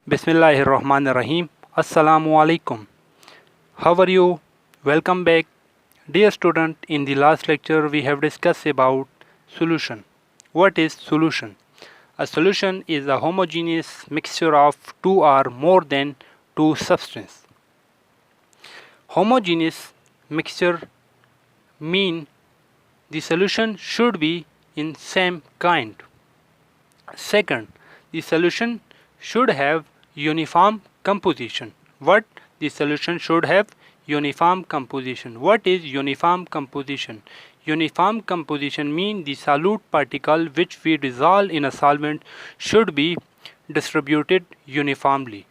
Bismillahirrahmanirrahim. Assalamu alaikum. How are you? Welcome back. Dear student, in the last lecture we have discussed about solution. What is solution? A solution is a homogeneous mixture of two or more than two substances. Homogeneous mixture mean the solution should be in same kind. Second, the solution should have uniform composition. What? The solution should have uniform composition. What is uniform composition? Uniform composition means the solute particle which we dissolve in a solvent should be distributed uniformly.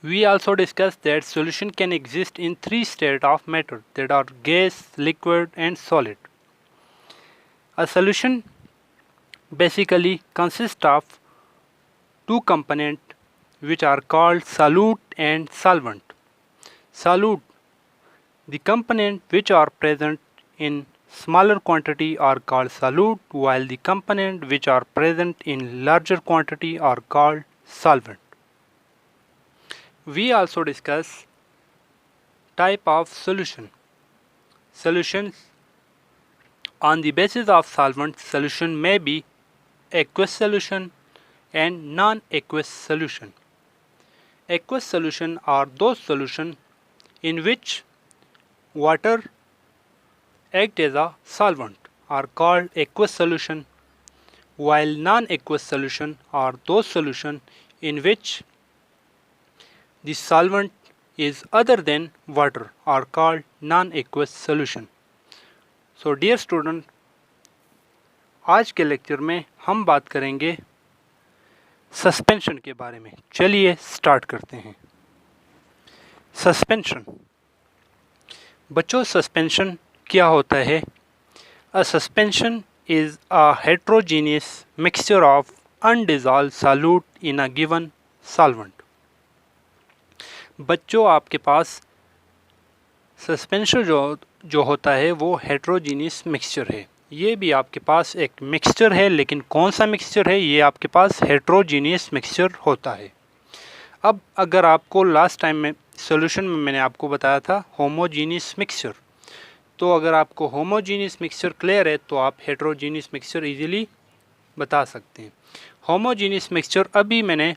We also discussed that solution can exist in three states of matter, that are gas, liquid and solid. A solution basically consists of two components which are called solute and solvent. Solute, the components which are present in smaller quantity are called solute, while the components which are present in larger quantity are called solvent. We also discuss type of solution. Solutions on the basis of solvent solution may be aqueous solution and non-aqueous solution. Aqueous solution are those solutions in which water acts as a solvent are called aqueous solution, while non-aqueous solution are those solutions in which the solvent is other than water are called non-aqueous solution. So dear student, आज के lecture में हम बात करेंगे suspension के बारे में. चलिए स्टार्ट करते हैं. सस्पेंशन. बच्चों, सस्पेंशन क्या होता है? A suspension is a heterogeneous mixture of undissolved solute in a given solvent. बच्चों, आपके पास सस्पेंशन जो होता है वो हेट्रोजीनियस मिक्सचर है. ये भी आपके पास एक मिक्सचर है, लेकिन कौन सा मिक्सचर है? ये आपके पास हेट्रोजीनियस मिक्सचर होता है. अब अगर आपको लास्ट टाइम में सॉल्यूशन में मैंने आपको बताया था होमोजीनियस मिक्सचर, तो अगर आपको होमोजीनियस मिक्सचर क्लियर है तो आप हेट्रोजीनियस मिक्सचर इजीली बता सकते हैं. होमोजीनियस मिक्सचर अभी मैंने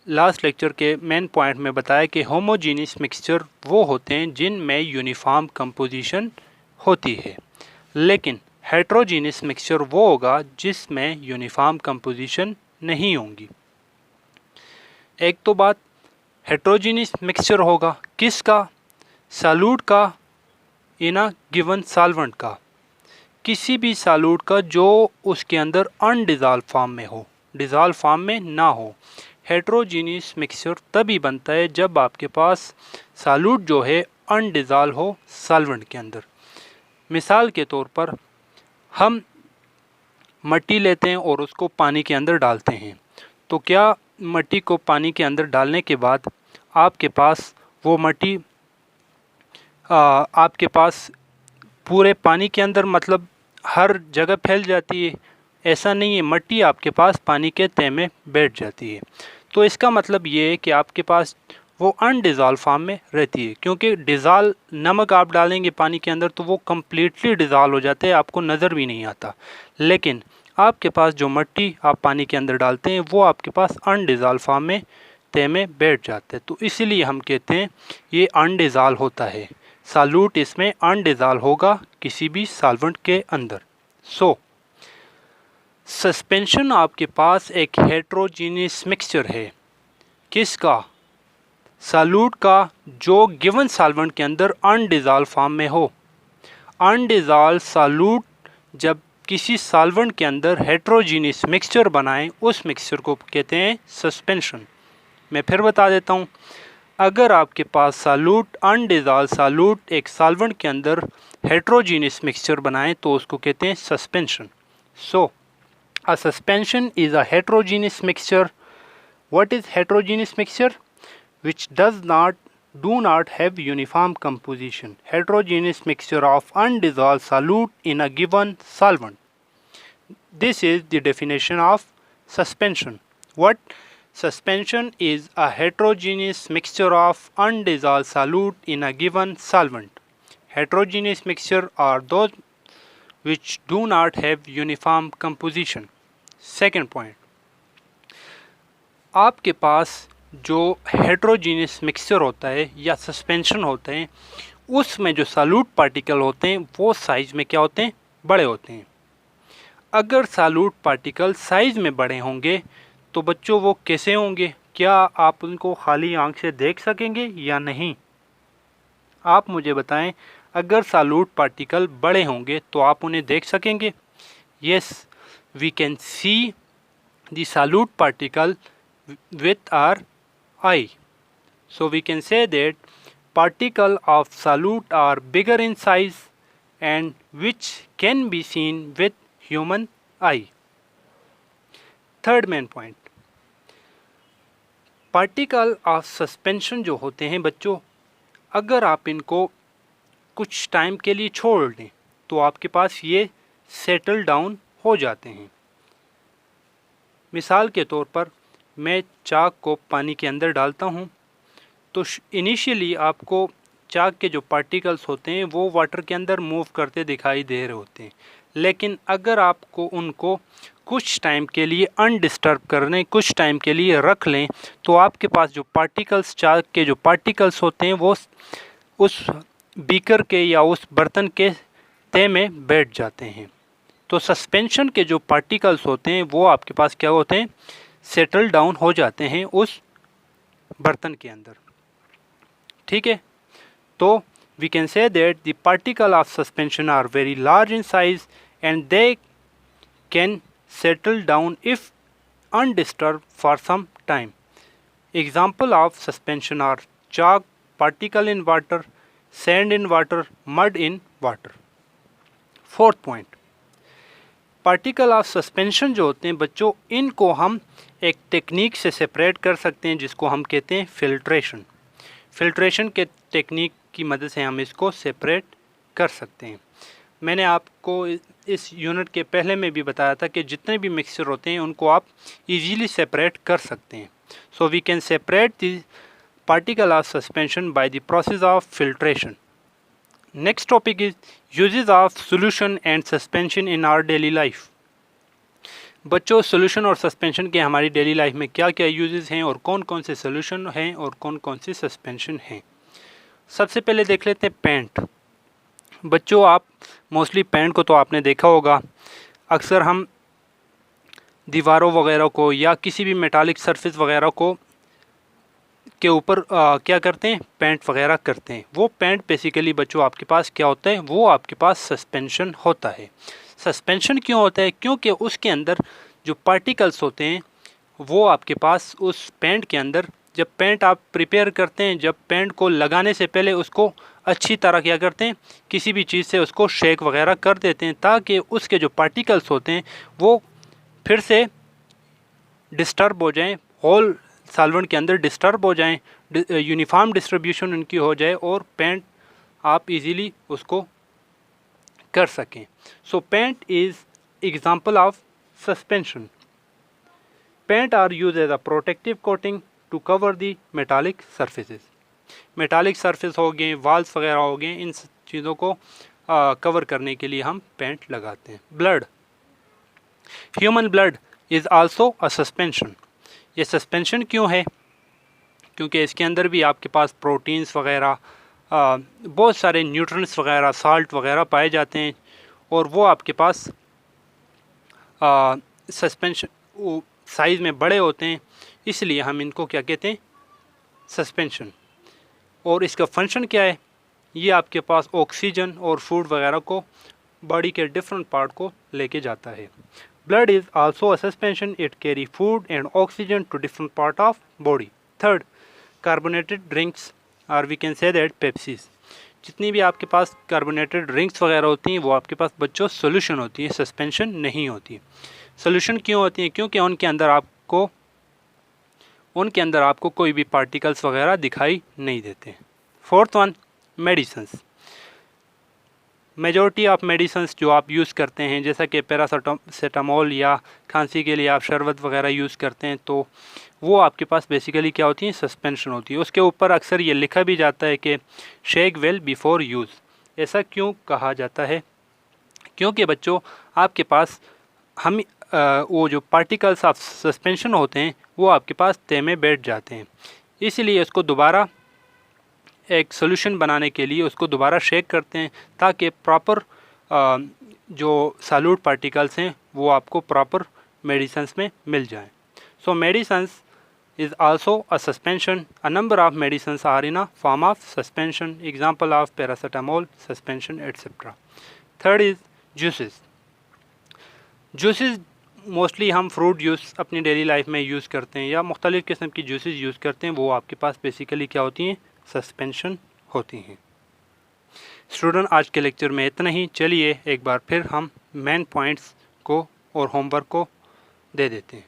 लास्ट लेक्चर के मेन पॉइंट में बताया कि होमोजीनियस मिक्सचर वो होते हैं जिनमें यूनिफॉर्म कंपोजिशन होती है, लेकिन हेट्रोजीनियस मिक्सचर वो होगा जिसमें यूनिफॉर्म कंपोजिशन नहीं होंगी. एक तो बात हेट्रोजीनियस मिक्सचर होगा किसका? सॉल्यूट का इन अ गिवन सॉल्वेंट का. किसी भी सॉल्यूट का जो उसके अंदर अनडिजॉल्व फॉर्म में हो, डिजॉल्व फॉर्म में ना हो. हेट्रोजीनियस मिक्सचर तभी बनता है जब आपके पास सॉल्यूट जो है अनडिजॉल्व हो सॉल्वेंट के अंदर. मिसाल के तौर पर हम मिट्टी लेते हैं और उसको पानी के अंदर डालते हैं, तो क्या मिट्टी को पानी के अंदर डालने के बाद आपके पास वो मिट्टी आपके पास पूरे पानी के अंदर मतलब हर जगह फैल जाती है? ऐसा नहीं है. मिट्टी आपके पास पानी के तह में बैठ जाती है. तो इसका मतलब ये है कि आपके पास वो अनडिजॉल्व फॉर्म में रहती है, क्योंकि डिजॉल्व नमक आप डालेंगे पानी के अंदर तो वो कम्प्लीटली डिजॉल्व हो जाते हैं, आपको नज़र भी नहीं आता. लेकिन आपके पास जो मिट्टी आप पानी के अंदर डालते हैं वो आपके पास अनडिजॉल्व फॉर्म में तह में बैठ जाते हैं. तो इसीलिए हम कहते हैं ये अनडिजॉल्व होता है. सॉल्यूट इसमें अनडिजॉल्व होगा किसी भी सॉल्वेंट के अंदर. सो सस्पेंशन आपके पास एक हेट्रोजीनियस मिक्सचर है. किसका? सॉल्यूट का जो गिवन सॉल्वेंट के अंदर अनडिजॉल्व फॉर्म में हो. अनडिजॉल्व सॉल्यूट जब किसी सॉल्वेंट के अंदर हेट्रोजीनियस मिक्सचर बनाएं, उस मिक्सचर को कहते हैं सस्पेंशन. मैं फिर बता देता हूं. अगर आपके पास सॉल्यूट अनडिजॉल्व सॉल्यूट एक सॉल्वेंट के अंदर हेट्रोजीनियस मिक्सचर बनाएं तो उसको कहते हैं suspension. So a suspension is a heterogeneous mixture. What is heterogeneous mixture? Which do not have uniform composition. Heterogeneous mixture of undissolved solute in a given solvent. This is the definition of suspension. What? Suspension is a heterogeneous mixture of undissolved solute in a given solvent. Heterogeneous mixture are those which do not have uniform composition. Second point, आपके पास जो heterogeneous mixture होता है या suspension होते हैं उसमें जो सालूट particle होते हैं वो साइज़ में क्या होते हैं, बड़े होते हैं। अगर सालूट पार्टिकल साइज़ में बड़े होंगे तो बच्चों वो कैसे होंगे, क्या आप उनको खाली आंख से देख सकेंगे या नहीं? आप मुझे बताएं, अगर सालूट पार्टिकल बड़े होंगे तो आप उन्हें देख सकेंगे? Yes, we can see the solute particle with our eye. So we can say that particles of solute are bigger in size and which can be seen with human eye. Third main point, particle of suspension जो होते हैं बच्चों, अगर आप इनको कुछ time के लिए छोड़ दें तो आपके पास ये सेटल डाउन हो जाते हैं। मिसाल के तौर पर मैं चाक को पानी के अंदर डालता हूँ तो इनिशियली आपको चाक के जो पार्टिकल्स होते हैं वो वाटर के अंदर मूव करते दिखाई दे रहे होते हैं, लेकिन अगर आपको उनको कुछ टाइम के लिए अनडिस्टर्ब करने, कुछ टाइम के लिए रख लें तो आपके पास जो पार्टिकल्स, चाक के जो पार्टिकल्स होते हैं वो उस बीकर के या उस बर्तन के तह में बैठ जाते हैं। तो सस्पेंशन के जो पार्टिकल्स होते हैं वो आपके पास क्या होते हैं, सेटल डाउन हो जाते हैं उस बर्तन के अंदर। ठीक है, तो we can say that the particle of suspension are very large in size and they can settle down if undisturbed for some time. Example of suspension are chalk particle in water, sand in water, mud in water. Fourth point, particle of suspension जो होते हैं बच्चों, इनको हम एक technique से separate कर सकते हैं जिसको हम कहते हैं फिल्ट्रेशन। फिल्ट्रेशन के टेक्निक की मदद से हम इसको सेपरेट कर सकते हैं। मैंने आपको इस यूनिट के पहले में भी बताया था कि जितने भी मिक्सचर होते हैं उनको आप इजीली सेपरेट कर सकते हैं। So we can separate the particle of suspension by the process of filtration. Next topic is uses of solution and suspension in our daily life. बच्चों, सॉल्यूशन और सस्पेंशन के हमारी डेली लाइफ में क्या क्या यूजेस हैं और कौन कौन से सॉल्यूशन हैं और कौन कौन से सस्पेंशन हैं। सबसे पहले देख लेते हैं पेंट। बच्चों, आप मोस्टली पेंट को तो आपने देखा होगा, अक्सर हम दीवारों वगैरह को या किसी भी मेटालिक सरफेस वगैरह को के ऊपर क्या करते हैं, पेंट वगैरह करते हैं। वो पेंट बेसिकली बच्चों आपके पास क्या होता है, वो आपके पास सस्पेंशन होता है। सस्पेंशन क्यों होता है, क्योंकि उसके अंदर जो पार्टिकल्स होते हैं वो आपके पास उस पेंट के अंदर, जब पेंट आप प्रिपेयर करते हैं, जब पेंट को लगाने से पहले उसको अच्छी तरह क्या करते हैं, किसी भी चीज़ से उसको शेक वगैरह कर देते हैं ताकि उसके जो पार्टिकल्स होते हैं वो फिर से डिस्टर्ब हो जाएं, होल सॉल्वेंट के अंदर डिस्टर्ब हो जाएं, यूनिफॉर्म डिस्ट्रीब्यूशन उनकी हो जाए और पेंट आप इजीली उसको कर सकें। So paint is example of suspension. Paint are use as a protective coating to cover the metallic surfaces. Metallic surface हो गए, वाल्स वगैरह हो गए, इन चीज़ों को कवर करने के लिए हम पेंट लगाते हैं। Blood, human blood is also a suspension. ये सस्पेंशन क्यों है, क्योंकि इसके अंदर भी आपके पास प्रोटीन्स वगैरह, बहुत सारे न्यूट्रिएंट्स वगैरह, साल्ट वगैरह पाए जाते हैं और वो आपके पास सस्पेंशन साइज़ में बड़े होते हैं, इसलिए हम इनको क्या कहते हैं, सस्पेंशन। और इसका फंक्शन क्या है, ये आपके पास ऑक्सीजन और फूड वगैरह को बॉडी के डिफरेंट पार्ट को लेके जाता है। Blood is also a suspension. It carry food and oxygen to different part of body. Third, carbonated drinks, or we can say that Pepsis. जितनी भी आपके पास कार्बोनेटेड ड्रिंक्स वगैरह होती हैं वो आपके पास बच्चों सोल्यूशन होती है, सस्पेंशन नहीं होती। सोल्यूशन क्यों होती है, क्योंकि उनके अंदर आपको कोई भी पार्टिकल्स वगैरह दिखाई नहीं देते। Fourth one, medicines. Majority of medicines जो आप यूज़ करते हैं, जैसा कि पैरासीटामोल या खांसी के लिए आप शरबत वगैरह यूज़ करते हैं, तो वो आपके पास बेसिकली क्या होती है, सस्पेंशन होती है। उसके ऊपर अक्सर ये लिखा भी जाता है कि शेक वेल बिफोर यूज़। ऐसा क्यों कहा जाता है? क्योंकि बच्चों आपके पास हम वो जो पार्टिकल्स ऑफ सस्पेंशन होते हैं वो आपके पास तह में बैठ जाते हैं, इसलिए इसको दोबारा एक सोल्यूशन बनाने के लिए उसको दोबारा शेक करते हैं ताकि प्रॉपर जो सॉल्यूट पार्टिकल्स हैं वो आपको प्रॉपर मेडिसिन्स में मिल जाएं। सो medicines is also a suspension. A number of medicines are in a form of suspension. Example of paracetamol suspension, etc. Third is juices. Juices mostly हम फ्रूट जूस अपनी daily life में use करते हैं या मुख्तलिफ़ किस्म की जूसेस यूज़ करते हैं, वो आपके पास बेसिकली क्या होती हैं, सस्पेंशन होती हैं। स्टूडेंट आज के लेक्चर में इतना ही। चलिए एक बार फिर हम मेन पॉइंट्स को और होमवर्क को दे देते हैं।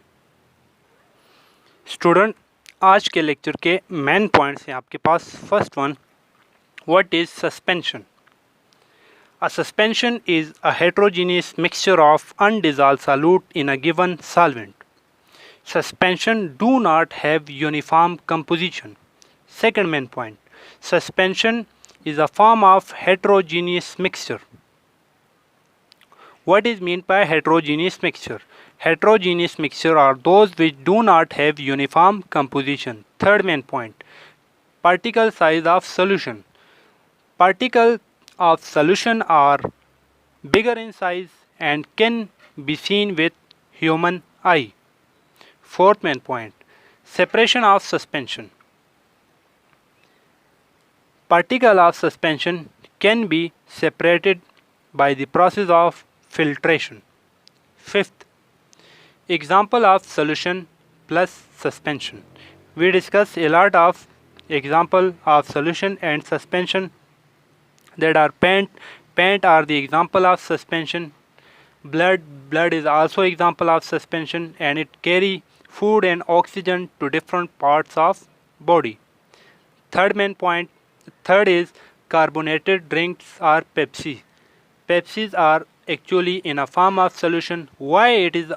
स्टूडेंट आज के लेक्चर के मेन पॉइंट्स हैं आपके पास। First one, what is suspension? A suspension is a heterogeneous mixture of undissolved solute in a given solvent. Suspension do not have uniform composition. Second main point, suspension is a form of heterogeneous mixture. What is meant by heterogeneous mixture? Heterogeneous mixture are those which do not have uniform composition. Third main point, particle size of solution. Particles of solution are bigger in size and can be seen with human eye. Fourth main point, separation of suspension. Particle of suspension can be separated by the process of filtration. Fifth, example of solution plus suspension. We discuss a lot of example of solution and suspension that are paint are the example of suspension. Blood is also example of suspension, and it carry food and oxygen to different parts of body. Third main point, third is carbonated drinks or Pepsi. Pepsis are actually in a form of solution. Why it is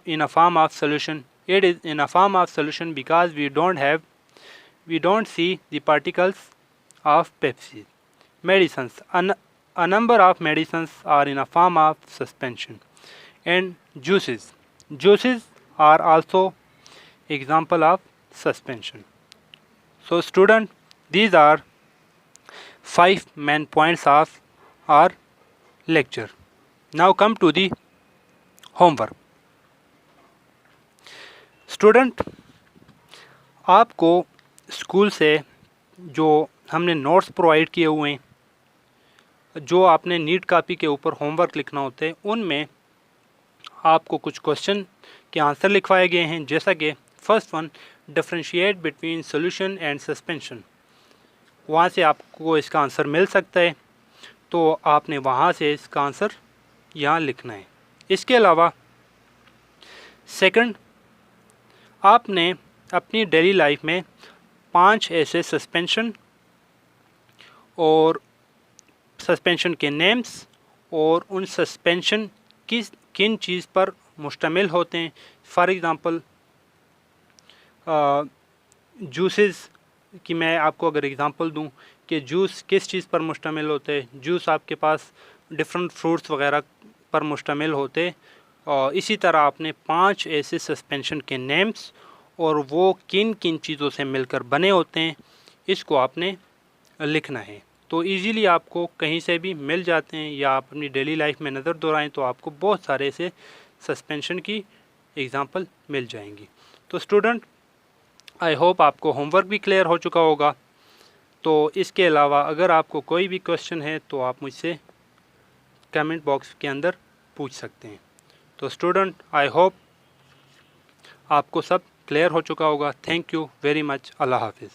in a form of solution? It is in a form of solution because we don't see the particles of Pepsi. Medicines. A number of medicines are in a form of suspension. And juices. Juices are also example of suspension. So student, these are 5 main points of our lecture. Now come to the homework. Student, आपको school से जो हमने notes provide किए हुए हैं, जो आपने NEET copy के ऊपर होमवर्क लिखना होते हैं, उनमें आपको कुछ क्वेश्चन के आंसर लिखवाए गए हैं। जैसा कि first one, differentiate between solution and suspension, वहाँ से आपको इसका आंसर मिल सकता है, तो आपने वहाँ से इसका आंसर यहाँ लिखना है। इसके अलावा सेकंड, आपने अपनी डेली लाइफ में 5 ऐसे सस्पेंशन और सस्पेंशन के नेम्स और उन सस्पेंशन किन चीज़ पर मुश्तमिल होते हैं। फॉर एग्ज़ाम्पल जूसेस की मैं आपको अगर एग्ज़ाम्पल दूं कि जूस किस चीज़ पर मुश्तमिल होते हैं, जूस आपके पास डिफरेंट फ्रूट्स वगैरह पर मुश्तमिल होते। और इसी तरह आपने 5 ऐसे सस्पेंशन के नेम्स और वो किन किन चीज़ों से मिलकर बने होते हैं, इसको आपने लिखना है। तो इजीली आपको कहीं से भी मिल जाते हैं, या आप अपनी डेली लाइफ में नज़र दौड़ाएं तो आपको बहुत सारे ऐसे सस्पेंशन की एग्ज़ाम्पल मिल जाएंगी। तो स्टूडेंट, आई होप आपको होमवर्क भी क्लियर हो चुका होगा। तो इसके अलावा अगर आपको कोई भी क्वेश्चन है तो आप मुझसे कमेंट बॉक्स के अंदर पूछ सकते हैं। तो स्टूडेंट, आई होप आपको सब क्लियर हो चुका होगा। Thank you very much. Allah हाफिज़।